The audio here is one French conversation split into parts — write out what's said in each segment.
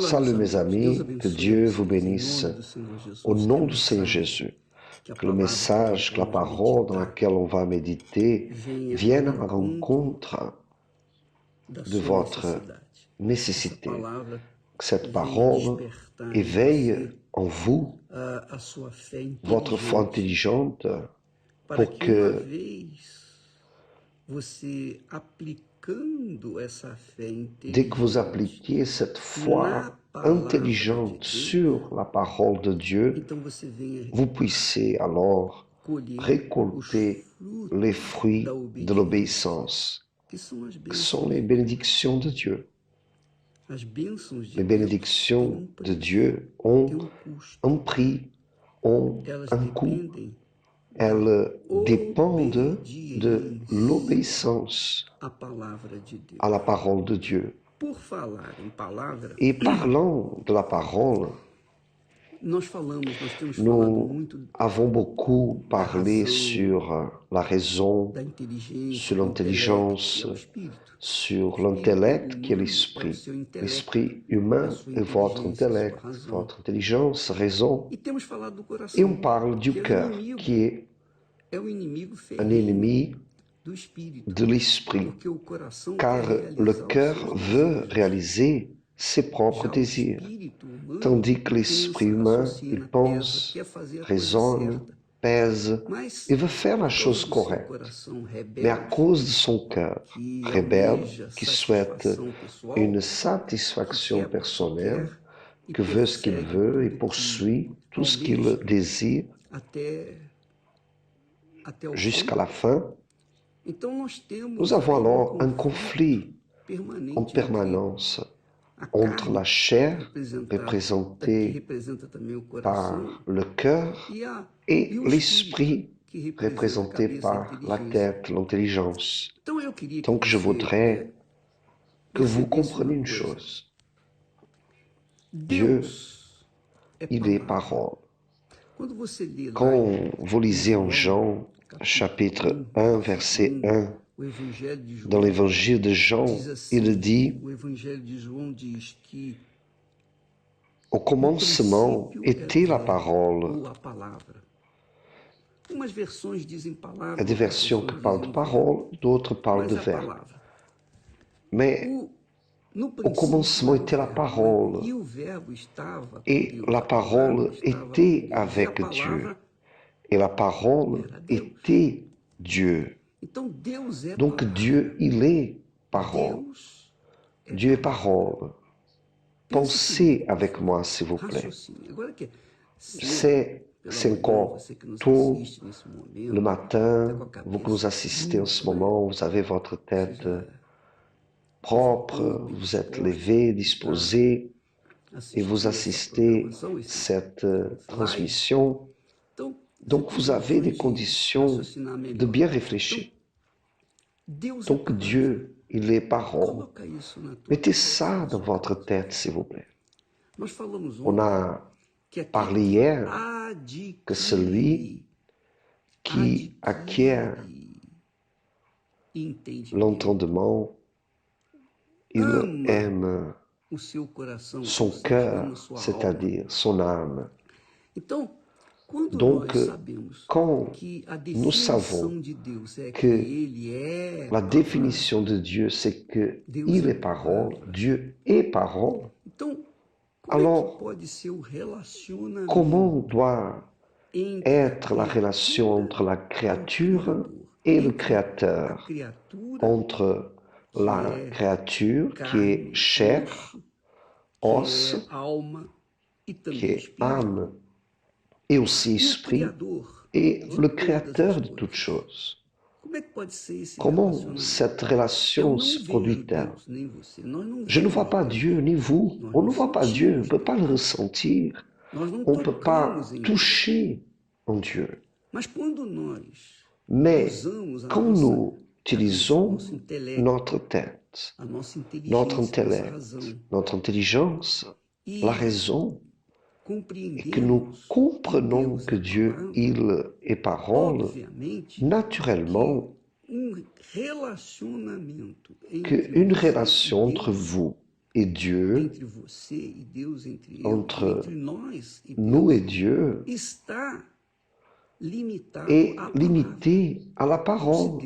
Salut mes amis, que Dieu vous bénisse au nom du Seigneur Jésus. Que le message, que la parole dans laquelle on va méditer vienne à la rencontre de votre nécessité. Que cette parole éveille en vous votre foi intelligente pour que dès que vous appliquez cette foi intelligente sur la parole de Dieu, vous puissiez alors récolter les fruits de l'obéissance, que sont les bénédictions de Dieu. Les bénédictions de Dieu ont un prix, ont un coût. Elles dépendent de l'obéissance à la parole de Dieu. Et parlant de la parole, nous avons beaucoup parlé sur la raison, sur l'intelligence, sur l'intellect qui est l'esprit. L'esprit humain est votre intellect, votre intelligence, raison. Et on parle du cœur qui est un ennemi de l'esprit, car le cœur veut réaliser ses propres désirs, tandis que l'esprit humain, il pense, raisonne, pèse, et veut faire la chose correcte. Mais à cause de son cœur rebelle, qui souhaite une satisfaction personnelle, que veut ce qu'il veut et poursuit tout ce qu'il désire jusqu'à la fin, nous avons alors un conflit en permanence entre la chair, représentée par le cœur, et l'esprit, représenté par la tête, l'intelligence. Donc je voudrais que vous compreniez une chose. Dieu, il est parole. Quand vous lisez en Jean, chapitre 1, verset 1, dans l'évangile de Jean, il dit « Au commencement était la parole ». Il y a des versions qui parlent de parole, d'autres parlent de verbe. Mais au commencement était la parole, et la parole était avec Dieu, et la parole était Dieu. Donc Dieu, il est parole. Dieu est parole. Pensez avec moi, s'il vous plaît. C'est encore tôt le matin, vous que nous assistez en ce moment, vous avez votre tête propre, vous êtes levé, disposé, et vous assistez à cette transmission. Donc vous avez des conditions de bien réfléchir. Donc Dieu, il est parole. Mettez ça dans votre tête, s'il vous plaît. On a parlé hier que celui qui acquiert l'entendement, il aime son cœur, c'est-à-dire son âme. Donc, quand nous savons que la définition de Dieu, c'est qu'il est parole, Dieu est parole, alors comment doit être la relation entre la créature et le Créateur, entre la créature qui est chair, os, qui est âme, et aussi esprit, et le Créateur de toutes choses. Comment cette relation se produit-elle? Je ne vois pas Dieu, ni vous. On ne voit pas Dieu, on ne peut pas le ressentir. On ne peut pas toucher en Dieu. Mais quand nous utilisons notre tête, notre intellect, notre intelligence, la raison, et que nous comprenons que Dieu, il est parole, naturellement, qu'une relation entre vous et Dieu, entre nous et Dieu, est limité à la parole.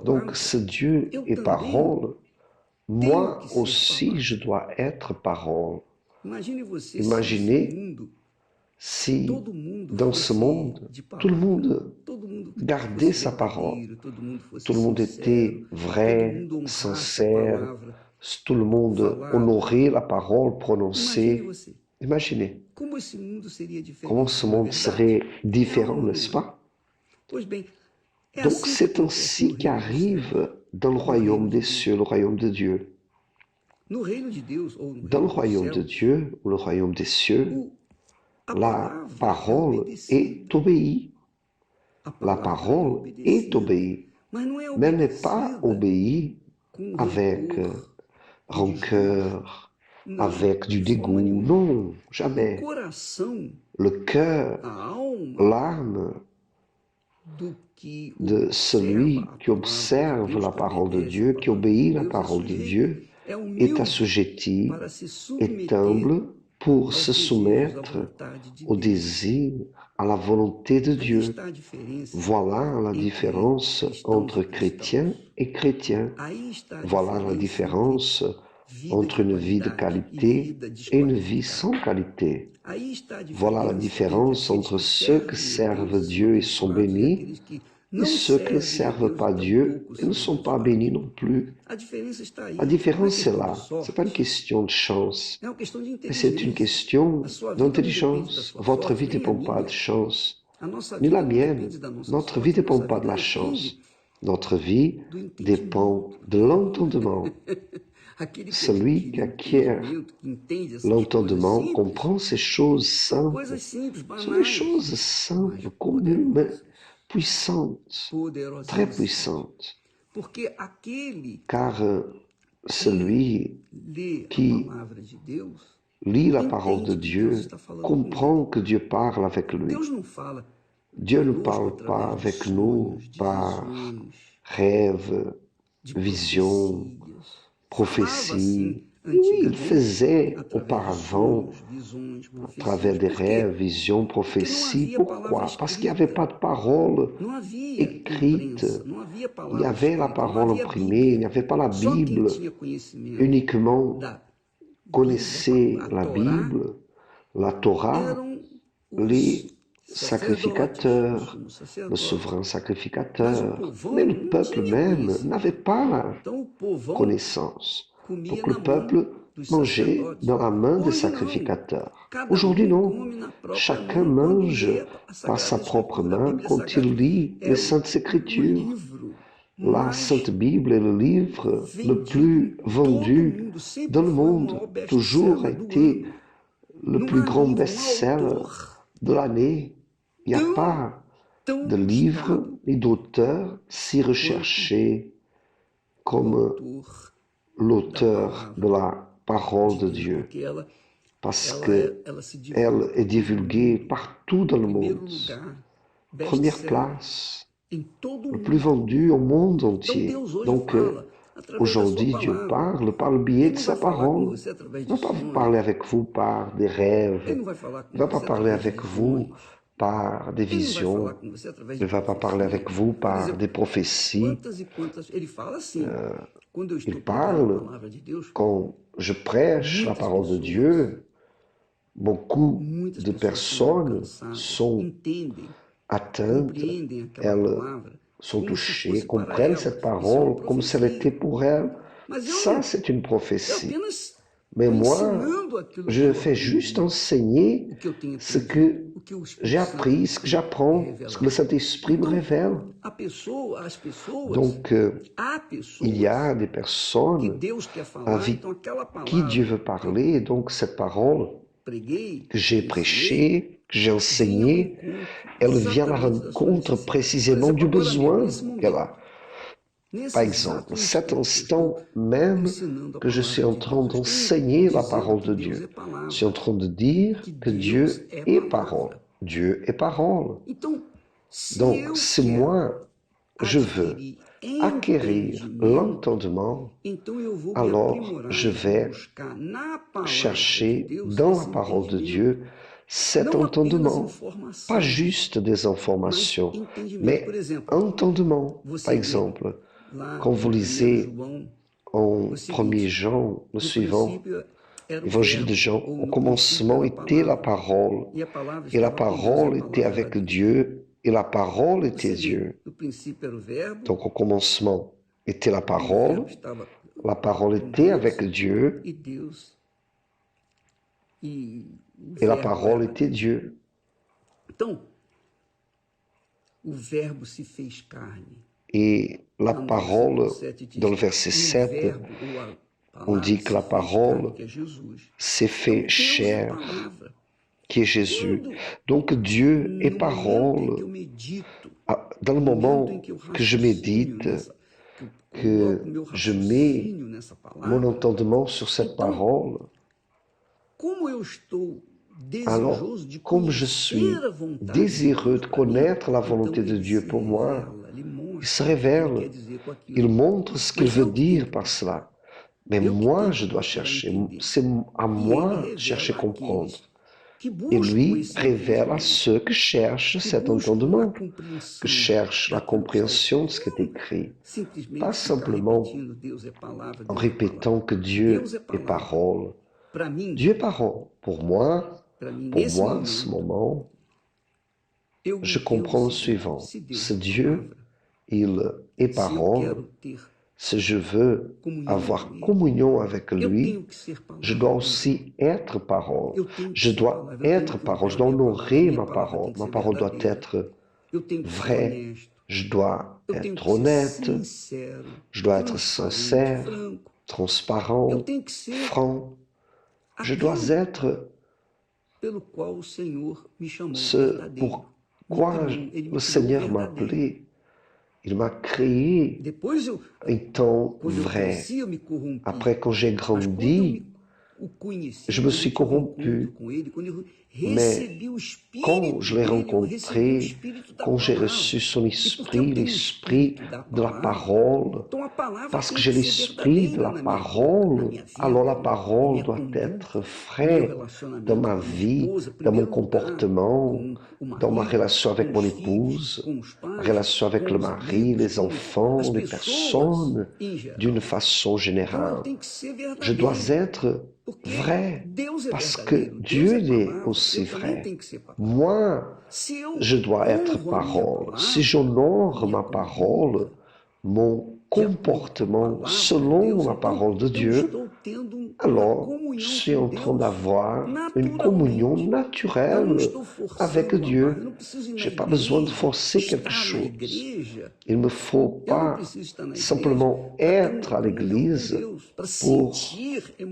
Donc, ce Dieu est parole. Moi aussi, je dois être parole. Imaginez si dans ce monde, tout le monde gardait sa parole. Tout le monde était vrai, sincère, tout le monde honorait la parole prononcée. Imaginez comment ce monde serait différent, n'est-ce pas? Donc c'est ainsi qu'arrive dans le royaume des cieux, le royaume de Dieu. Dans le royaume de Dieu, ou le royaume des cieux, la parole est obéie. La parole est obéie, mais elle n'est pas obéie avec rancœur, avec du dégoût. Non, jamais. Le cœur, l'âme de celui qui observe la parole de Dieu, qui obéit la parole de Dieu, est assujetti, est humble pour se soumettre au désir, à la volonté de Dieu. Voilà la différence entre chrétien et chrétien. Voilà la différence entre une vie de qualité et une vie sans qualité. Voilà la différence entre ceux qui servent Dieu et sont bénis et ceux qui ne servent pas Dieu et ne sont pas bénis non plus. La différence est là. Ce n'est pas une question de chance, mais c'est une question d'intelligence. Votre vie ne dépend pas de chance, ni la mienne. Notre vie ne dépend pas de la chance. Notre vie dépend de l'entendement. Celui qui acquiert l'entendement comprend ces choses simples. Ce sont des choses simples, communes, mais puissantes, très puissantes. Car celui qui lit la parole de Dieu comprend que Dieu parle avec lui. Dieu ne parle pas avec nous par rêve, vision, prophétie. Il faisait auparavant à travers des rêves, visions, prophéties. Pourquoi? Parce qu'il n'y avait pas de parole écrite. Il y avait la parole imprimée, il n'y avait pas la Bible. Uniquement connaissait la Bible, la Torah, les sacrificateurs, le souverain sacrificateur. Mais le peuple même n'avait pas la connaissance. Donc le peuple mangeait dans la main des sacrificateurs. Aujourd'hui, non. Chacun mange par sa propre main quand il lit les Saintes Écritures. La Sainte Bible est le livre le plus vendu dans le monde. Toujours a été le plus grand best-seller de l'année. Il n'y a pas de livre ni d'auteur si recherché comme l'auteur de la parole de Dieu, parce qu'elle est divulguée partout dans le monde. Première place, le plus vendu au monde entier. Donc, aujourd'hui, Dieu parle par le biais de sa parole. Il ne va pas parler avec vous par des rêves. Il ne va pas parler avec vous par des visions. Il ne va pas parler avec vous par des prophéties. Il parle quand je prêche la parole de Dieu. Beaucoup de personnes sont atteintes, elles sont touchées, comprennent cette parole comme si elle était pour elles. Ça, c'est une prophétie. Mais moi, je fais juste enseigner ce que j'ai appris, ce que j'apprends, ce que le Saint-Esprit me révèle. Donc, il y a des personnes avec qui Dieu veut parler, et donc cette parole que j'ai prêchée, que j'ai enseignée, elle vient à la rencontre précisément du besoin qu'elle a. Par exemple, cet instant même que je suis en train d'enseigner la parole de Dieu, je suis en train de dire que Dieu est parole. Dieu est parole. Donc, si moi, je veux acquérir l'entendement, alors je vais chercher dans la parole de Dieu cet entendement, pas juste des informations, mais entendement. Par exemple, quand vous lisez en 1er Jean, le suivant, Évangile de Jean, au commencement était la parole, et la parole était avec Dieu, et la parole était Dieu. Donc au commencement était la parole était avec Dieu, et la parole était Dieu. Et la parole, dans le verset 7, on dit que la parole s'est fait chair, qui est Jésus. Donc Dieu est parole. Dans le moment que je médite, que je mets mon entendement sur cette parole, alors comme je suis désireux de connaître la volonté de Dieu pour moi, il se révèle, il montre ce qu'il veut dire par cela. Mais moi, je dois chercher, c'est à moi de chercher à comprendre. Et lui révèle à ceux qui cherchent cet entendement, qui cherchent la compréhension de ce qui est écrit. Pas simplement en répétant que Dieu est parole. Dieu est parole. Pour moi, en ce moment, je comprends le suivant. Ce Dieu, il est parole. Si je veux avoir communion avec lui, je dois aussi être parole. Je dois être parole, je dois honorer ma parole. Ma parole doit être vraie, je dois être honnête, je dois être sincère, transparent, franc. Je dois être ce pourquoi le Seigneur m'a appelé. Il m'a créé étant vrai. Après, quand j'ai grandi, je me suis corrompu. Mais quand je l'ai rencontré, quand j'ai reçu son esprit, l'esprit de la parole, parce que j'ai l'esprit de la parole, alors la parole doit être vraie dans ma vie, dans mon comportement, dans ma relation avec mon épouse, relation avec le mari, les enfants, les personnes, d'une façon générale. Je dois être vrai, parce que Dieu est aussi vrai. Moi, je dois être parole. Si j'honore ma parole, mon comportement selon la parole de Dieu, alors je suis en train d'avoir une communion naturelle avec Dieu. Je n'ai pas besoin de forcer quelque chose. Il ne me faut pas simplement être à l'église pour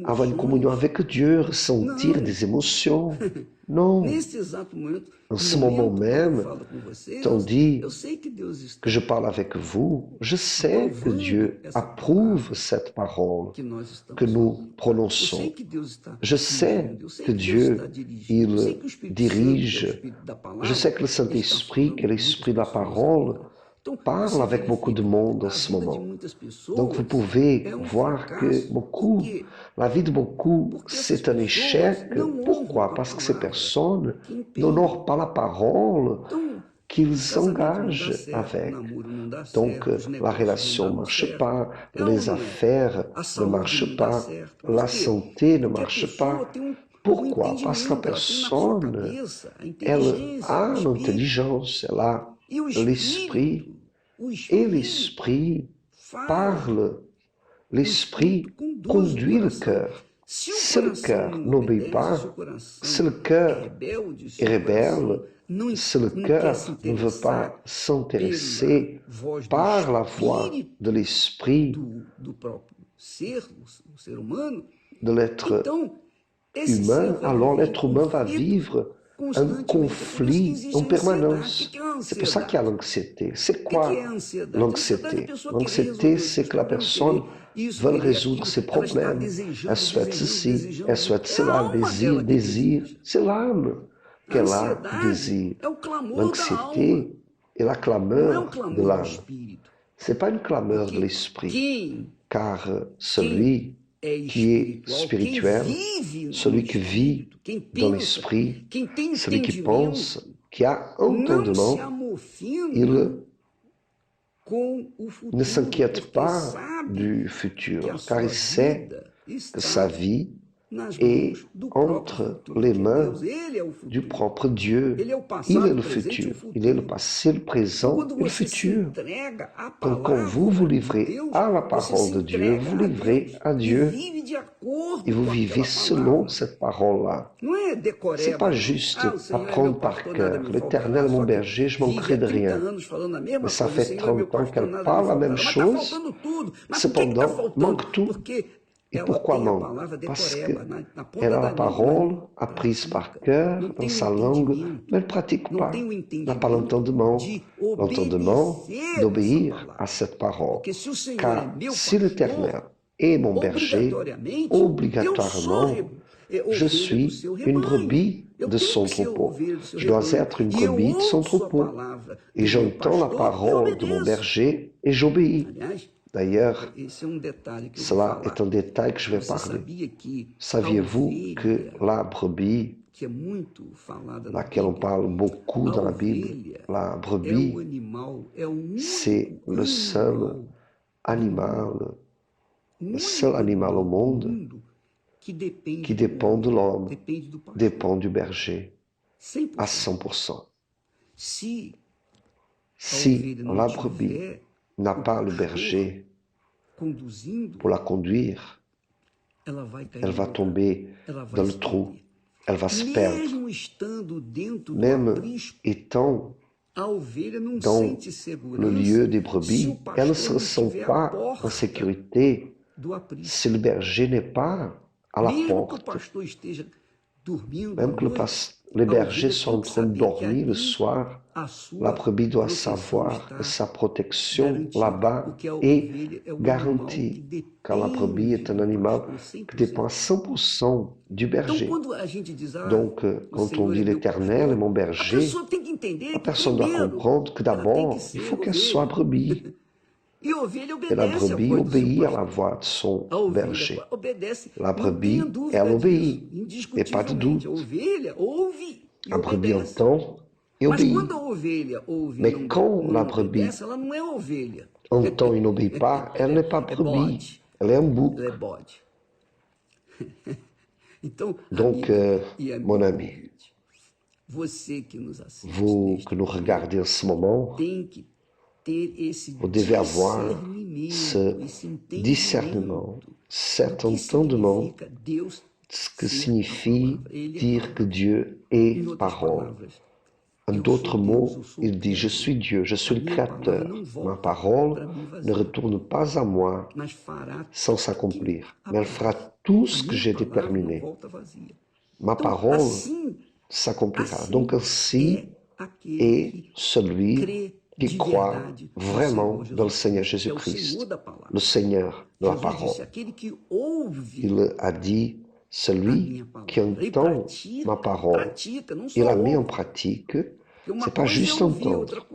avoir une communion avec Dieu, ressentir des émotions. Non. En ce moment même, tandis que je parle avec vous, je sais que Dieu approuve cette parole que nous prononçons. Je sais que Dieu, il dirige. Je sais que le Saint-Esprit, que l'Esprit de la parole, parle avec beaucoup de monde en ce moment. Donc vous pouvez voir que la vie de beaucoup, c'est un échec. Pourquoi? Parce que ces personnes n'honorent pas la parole qu'ils s'engagent avec. Donc la relation ne marche pas, les affaires ne marchent pas, la santé ne marche pas. Pourquoi? Parce que la personne, elle a l'intelligence, elle a l'esprit, et l'esprit parle, l'esprit conduit le cœur. Si le cœur n'obéit pas, si le cœur est rebelle, si le cœur ne veut pas s'intéresser par la voix de l'esprit, de l'être humain, alors l'être humain va vivre un conflit en permanence. C'est pour ça qu'il y a l'anxiété. C'est quoi l'anxiété? L'anxiété, c'est que la personne veut résoudre ses problèmes. Elle souhaite ceci, elle souhaite cela, désir. C'est l'âme qu'elle a désir. L'anxiété est la clameur de l'âme. Ce n'est pas une clameur de l'esprit, car celui qui est spirituel, celui qui vit dans l'esprit, celui qui pense, qui a entendement, il ne s'inquiète pas du futur, car il sait que sa vie est entre les mains du propre Dieu. Il est le futur, il est le passé, le présent et le futur. Donc quand vous vous livrez à la parole de Dieu, vous livrez à Dieu et vous vivez selon cette parole-là. Ce n'est pas juste apprendre par cœur. L'Éternel est mon berger, je manquerai de rien. Mais ça fait 30 ans qu'elle parle la même chose, cependant manque tout. Et pourquoi manque? Parce qu'elle a la parole apprise par cœur, dans sa langue, mais elle ne pratique pas. Elle n'a pas l'entendement d'obéir à cette parole. Car si l'Éternel est mon berger, obligatoirement, je suis une brebis de son troupeau. Je dois être une brebis de son troupeau. Et j'entends la parole de mon berger et j'obéis. D'ailleurs, cela est un détail que je vais parler. Saviez-vous que la brebis, laquelle on parle beaucoup dans la Bible, la brebis, c'est le seul animal au monde qui dépend de l'homme, dépend du berger, à 100%. Si la brebis n'a pas le berger pour la conduire, elle va tomber dans le trou, elle va se perdre. Même étant dans le lieu des brebis, elle ne se sent pas en sécurité si le berger n'est pas à la porte. Même que les bergers sont en train de dormir le soir, la brebis doit savoir que sa protection là-bas est garantie, car la brebis est un animal qui dépend à 100% du berger. Donc, quand on dit l'Éternel est mon berger, la personne doit comprendre que d'abord, il faut qu'elle soit brebis. Et la brebis obéit à la voix de son berger. La brebis, elle obéit, et pas de doute. La brebis entend et obéit. Mais quand la brebis entend et n'obéit pas, elle n'est pas brebis, elle est un bouc. Donc, mon ami, vous que nous regardez en ce moment, vous devez avoir ce discernement, cet entendement, ce que signifie dire que Dieu est parole. En d'autres mots, il dit, je suis Dieu, je suis le Créateur. Ma parole ne retourne pas à moi sans s'accomplir, mais elle fera tout ce que j'ai déterminé. Ma parole s'accomplira. Donc ainsi est celui qui croit vraiment dans le Seigneur Jésus-Christ, le Seigneur de la parole. Il a dit, celui qui entend ma parole et la met en pratique, c'est pas juste entendre.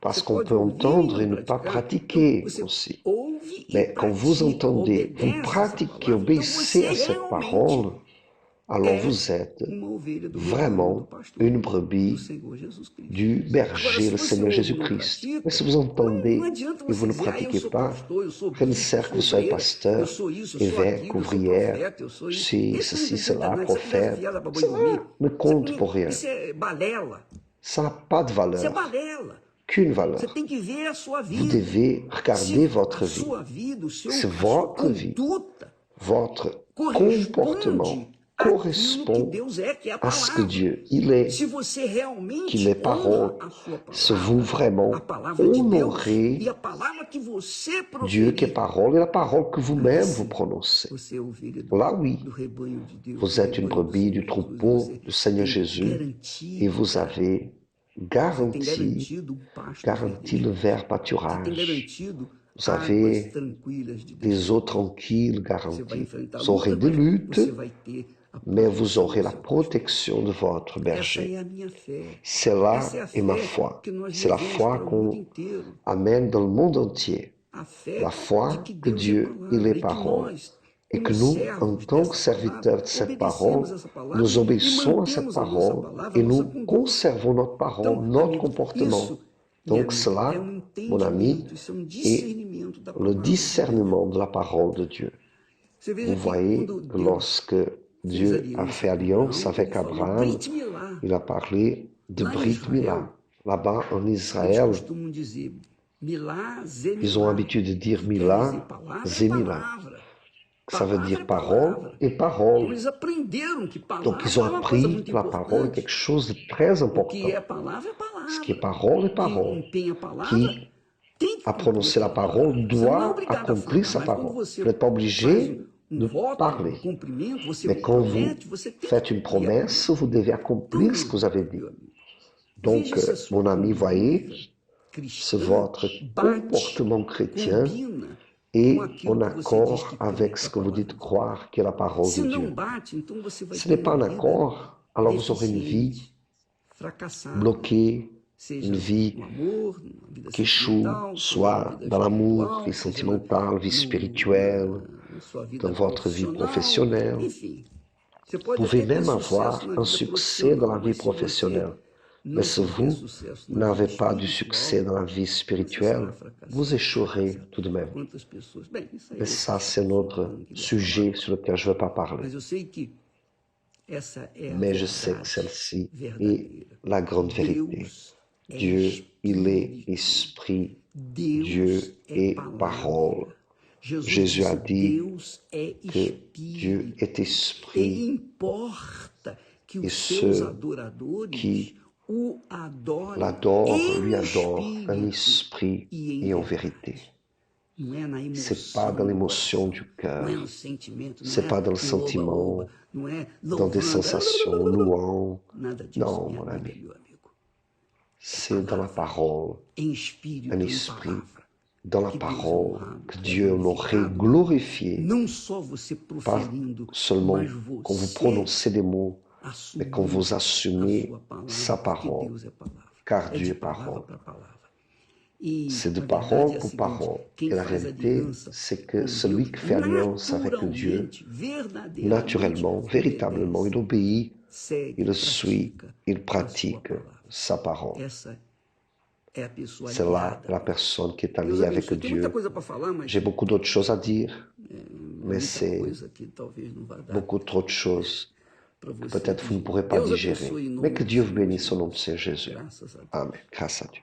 Parce qu'on peut entendre et ne pas pratiquer aussi. Mais quand vous entendez, vous pratiquez, obéissez à cette parole, alors vous êtes vraiment une brebis du berger, le Seigneur Jésus-Christ. Mais si vous entendez et vous ne pratiquez pas, rien ne sert que vous soyez pasteur, évêque, ouvrière, je suis ceci, cela, prophète. Cela ne compte pour rien. Ça n'a pas de valeur, qu'une valeur. Vous devez regarder votre vie. C'est votre vie, votre comportement correspond à ce que Dieu il est, qu'il est parole. Si vous vraiment honorez Dieu qui est parole et la parole que vous-même vous prononcez, là oui, vous êtes une brebis du troupeau du Seigneur Jésus et vous avez garanti le vert pâturage. Vous avez des eaux tranquilles garanties. Vous aurez des luttes, mais vous aurez la protection de votre berger. Cela est ma foi. C'est la foi qu'on amène dans le monde entier. La foi que Dieu, il est parole. Et que nous, en tant que serviteurs de cette parole, nous obéissons à cette parole et nous conservons notre parole, notre comportement. Donc cela, mon ami, est le discernement de la parole de Dieu. Vous voyez que lorsque Dieu a fait alliance avec Abraham, il a parlé de Brit Mila. Là-bas en Israël, ils ont l'habitude de dire Mila, Zemila. Ça veut dire parole et parole. Donc ils ont appris que la parole est quelque chose de très important. Ce qui est parole est parole. Qui a prononcé la parole doit accomplir sa parole. Vous n'êtes pas obligé de parler. Mais quand vous faites une promesse, vous devez accomplir ce que vous avez dit. Donc, mon ami, voyez, c'est votre comportement chrétien est en accord avec ce que vous dites croire qui est la parole de Dieu. Ce n'est pas en accord, alors vous aurez une vie bloquée, une vie qui échoue, soit dans l'amour, vie sentimentale, vie spirituelle, dans votre vie professionnelle. Vous pouvez même avoir un succès dans la vie professionnelle. Mais si vous n'avez pas du succès dans la vie spirituelle, vous échouerez tout de même. Mais ça, c'est notre sujet sur lequel je ne veux pas parler. Mais je sais que celle-ci est la grande vérité. Dieu, il est esprit, Dieu est parole. Jésus a dit que Dieu est esprit et ceux qui l'adorent lui adorent en esprit et en vérité. C'est pas dans l'émotion du cœur, c'est pas dans le sentiment, dans des sensations louantes. Non, mon ami. C'est dans la parole, un esprit, dans la parole que Dieu l'aurait glorifié, pas seulement quand vous prononcez des mots, mais quand vous assumez sa parole, car Dieu est parole. C'est de parole pour parole. Et la réalité, c'est que celui qui fait alliance avec Dieu, naturellement, véritablement, il obéit, il suit, il pratique sa parole. C'est là la personne qui est alliée avec Dieu. J'ai beaucoup d'autres choses à dire, mais c'est beaucoup trop de choses que peut-être vous ne pourrez pas digérer. Mais que Dieu vous bénisse au nom de Saint Jésus. Amen. Grâce à Dieu.